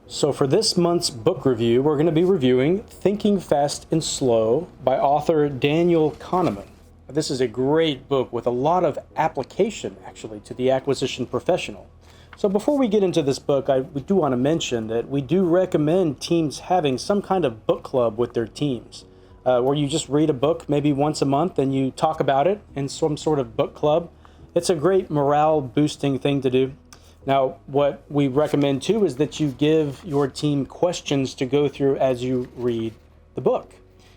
So for this month's book review, we're going to be reviewing Thinking Fast and Slow by author Daniel Kahneman. This is a great book with a lot of application, actually, to the acquisition professional. So before we get into this book, we do want to mention that we do recommend teams having some kind of book club with their teams, where you just read a book maybe once a month and you talk about it in some sort of book club. It's a great morale-boosting thing to do. Now, what we recommend too is that you give your team questions to go through as you read the book.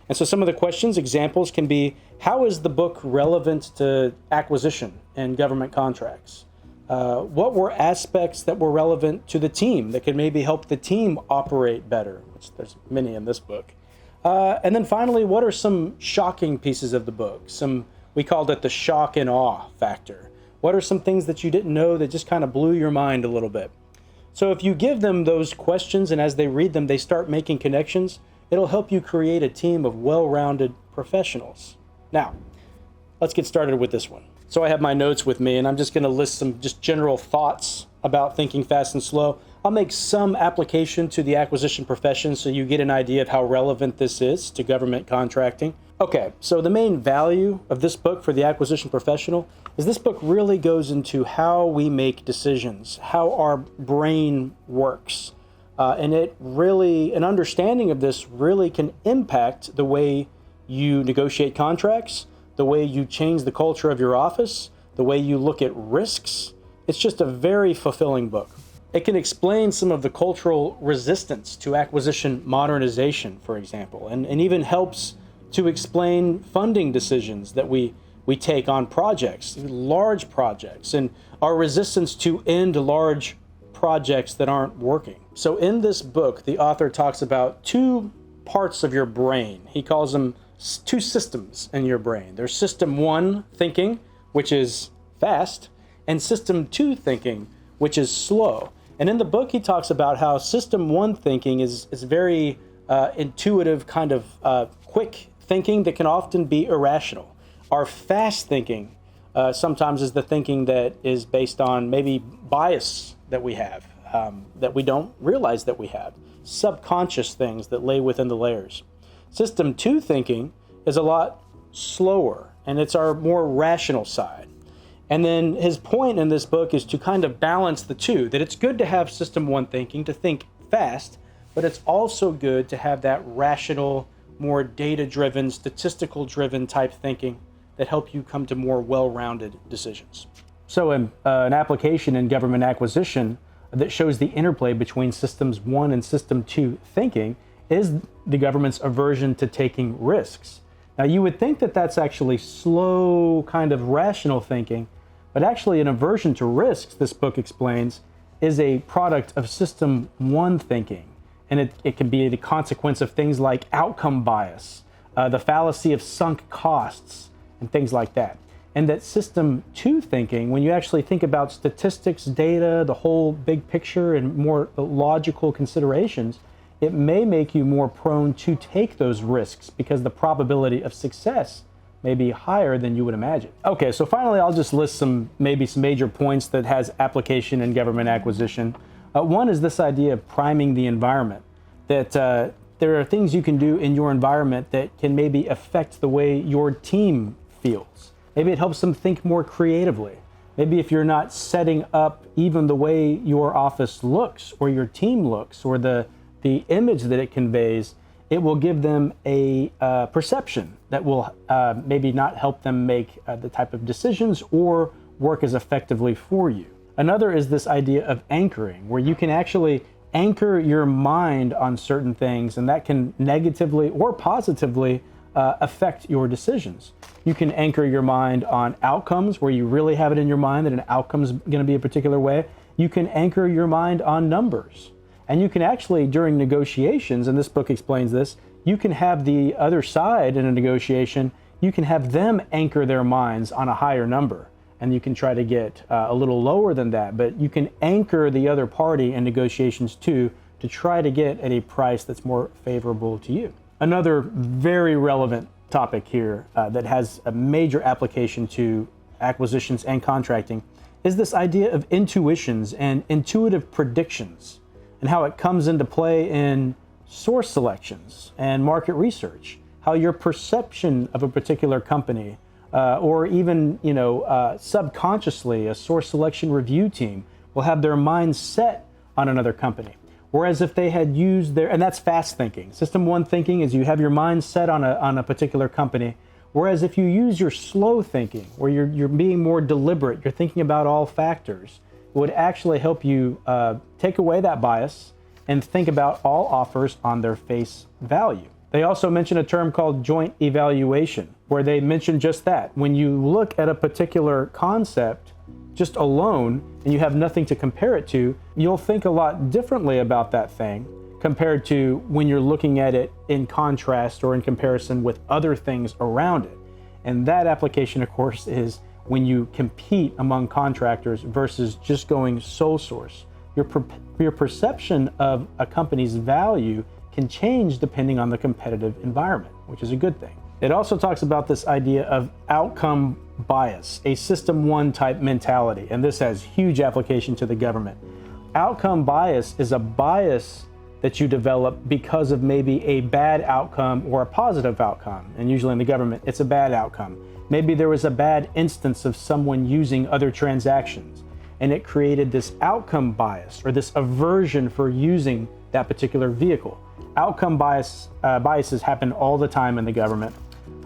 And so some of the questions, examples can be, how is the book relevant to acquisition and government contracts? What were aspects that were relevant to the team that could maybe help the team operate better, which there's many in this book. And then finally, what are some shocking pieces of the book? We called it the shock and awe factor. What are some things that you didn't know that just kind of blew your mind a little bit? So if you give them those questions and as they read them, they start making connections, it'll help you create a team of well-rounded professionals. Now, let's get started with this one. So I have my notes with me and I'm just going to list some just general thoughts about thinking fast and slow. I'll make some application to the acquisition profession so you get an idea of how relevant this is to government contracting. Okay, so the main value of this book for the acquisition professional is this book really goes into how we make decisions, how our brain works. And an understanding of this really can impact the way you negotiate contracts, the way you change the culture of your office, the way you look at risks. It's just a very fulfilling book. It can explain some of the cultural resistance to acquisition modernization, for example, and even helps to explain funding decisions that we take on projects, large projects, and our resistance to end large projects that aren't working. So in this book, the author talks about two parts of your brain. He calls them two systems in your brain. There's system one thinking, which is fast, and system two thinking, which is slow. And in the book, he talks about how system one thinking is very intuitive, kind of quick thinking that can often be irrational. Our fast thinking sometimes is the thinking that is based on maybe bias that we have, that we don't realize that we have, subconscious things that lay within the layers. System two thinking is a lot slower, and it's our more rational side. And then his point in this book is to kind of balance the two, that it's good to have system one thinking, to think fast, but it's also good to have that rational, more data-driven, statistical-driven type thinking that help you come to more well-rounded decisions. So an application in government acquisition that shows the interplay between systems one and system two thinking is the government's aversion to taking risks. Now you would think that that's actually slow, kind of rational thinking, but actually an aversion to risks, this book explains, is a product of system one thinking. And it can be the consequence of things like outcome bias, the fallacy of sunk costs, and things like that. And that system two thinking, when you actually think about statistics, data, the whole big picture, and more logical considerations, it may make you more prone to take those risks because the probability of success may be higher than you would imagine. Okay, so finally, I'll just list maybe some major points that has application in government acquisition. One is this idea of priming the environment, that there are things you can do in your environment that can maybe affect the way your team feels. Maybe it helps them think more creatively. Maybe if you're not setting up even the way your office looks or your team looks or the image that it conveys, it will give them a perception that will maybe not help them make the type of decisions or work as effectively for you. Another is this idea of anchoring, where you can actually anchor your mind on certain things, and that can negatively or positively affect your decisions. You can anchor your mind on outcomes, where you really have it in your mind that an outcome is going to be a particular way. You can anchor your mind on numbers. And you can actually, during negotiations, and this book explains this, you can have the other side in a negotiation, you can have them anchor their minds on a higher number. And you can try to get a little lower than that, but you can anchor the other party in negotiations too to try to get at a price that's more favorable to you. Another very relevant topic here that has a major application to acquisitions and contracting is this idea of intuitions and intuitive predictions. and how it comes into play in source selections and market research, how your perception of a particular company or even subconsciously a source selection review team will have their mind set on another company. Whereas if they had used and that's fast thinking. System one thinking is you have your mind set on a particular company. Whereas if you use your slow thinking, where you're being more deliberate, you're thinking about all factors, it would actually help you take away that bias and think about all offers on their face value. They also mention a term called joint evaluation, where they mention just that. When you look at a particular concept just alone and you have nothing to compare it to, you'll think a lot differently about that thing compared to when you're looking at it in contrast or in comparison with other things around it. And that application, of course, is when you compete among contractors versus just going sole source. Your perception of a company's value can change depending on the competitive environment, which is a good thing. It also talks about this idea of outcome bias, a system one type mentality, and this has huge application to the government. Outcome bias is a bias that you develop because of maybe a bad outcome or a positive outcome, and usually in the government, it's a bad outcome. Maybe there was a bad instance of someone using other transactions, and it created this outcome bias or this aversion for using that particular vehicle. Outcome biases happen all the time in the government,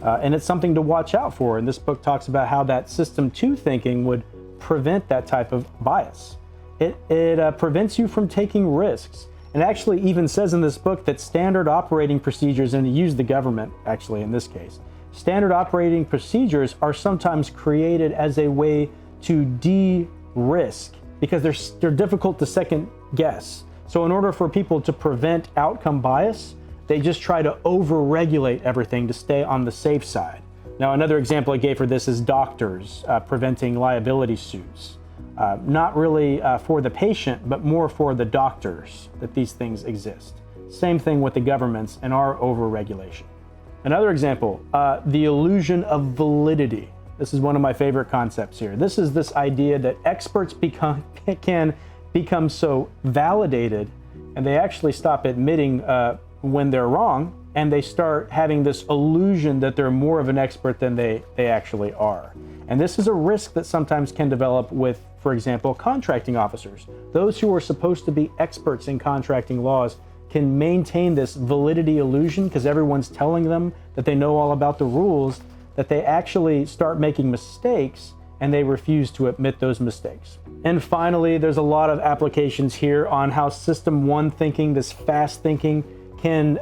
and it's something to watch out for. And this book talks about how that system two thinking would prevent that type of bias. It prevents you from taking risks. And actually even says in this book that standard operating procedures, and it used the government actually in this case, standard operating procedures are sometimes created as a way to de-risk because they're difficult to second guess. So in order for people to prevent outcome bias, they just try to over-regulate everything to stay on the safe side. Now, another example I gave for this is doctors preventing liability suits. Not really for the patient, but more for the doctors that these things exist. Same thing with the governments and our over-regulation. Another example, the illusion of validity. This is one of my favorite concepts here. This is this idea that experts can become so validated and they actually stop admitting when they're wrong, and they start having this illusion that they're more of an expert than they actually are. And this is a risk that sometimes can develop with, for example, contracting officers. Those who are supposed to be experts in contracting laws can maintain this validity illusion because everyone's telling them that they know all about the rules, that they actually start making mistakes and they refuse to admit those mistakes. And finally, there's a lot of applications here on how system one thinking, this fast thinking, can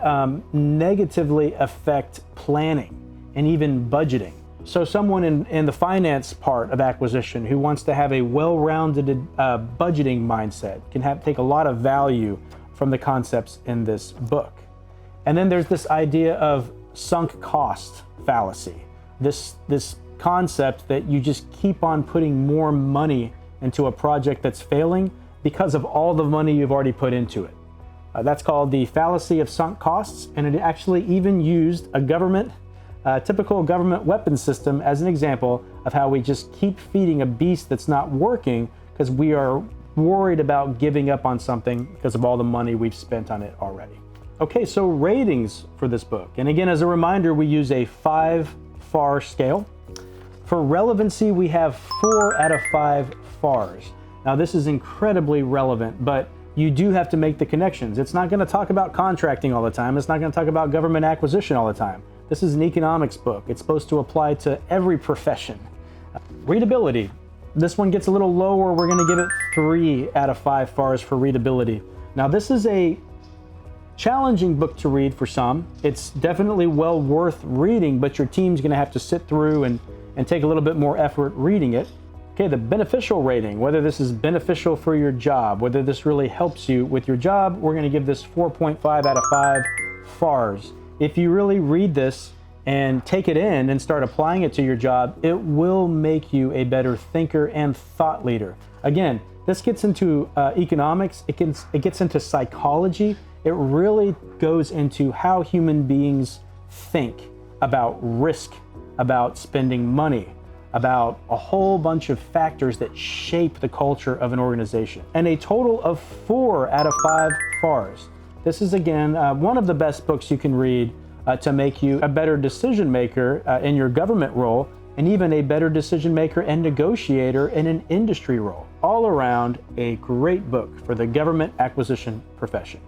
negatively affect planning and even budgeting. So someone in the finance part of acquisition who wants to have a well-rounded budgeting mindset can take a lot of value from the concepts in this book. And then there's this idea of sunk cost fallacy, this concept that you just keep on putting more money into a project that's failing because of all the money you've already put into it. That's called the fallacy of sunk costs, and it actually even used a typical government weapon system as an example of how we just keep feeding a beast that's not working because we are worried about giving up on something because of all the money we've spent on it already. Okay, so ratings for this book. And again, as a reminder, we use a 5 FAR scale. For relevancy, we have 4 out of 5 FARs. Now, this is incredibly relevant, but you do have to make the connections. It's not going to talk about contracting all the time. It's not going to talk about government acquisition all the time. This is an economics book. It's supposed to apply to every profession. Readability. This one gets a little lower. We're going to give it 3 out of 5 FARs for readability. Now, this is a challenging book to read for some. It's definitely well worth reading, but your team's going to have to sit through and take a little bit more effort reading it. Okay, the beneficial rating, whether this is beneficial for your job, whether this really helps you with your job, we're going to give this 4.5 out of 5 FARs. If you really read this and take it in and start applying it to your job, it will make you a better thinker and thought leader. Again, this gets into economics, it gets into psychology. It really goes into how human beings think about risk, about spending money, about a whole bunch of factors that shape the culture of an organization, and a total of 4 out of 5 FARS. This is, again, one of the best books you can read to make you a better decision maker in your government role, and even a better decision maker and negotiator in an industry role. All around, a great book for the government acquisition profession.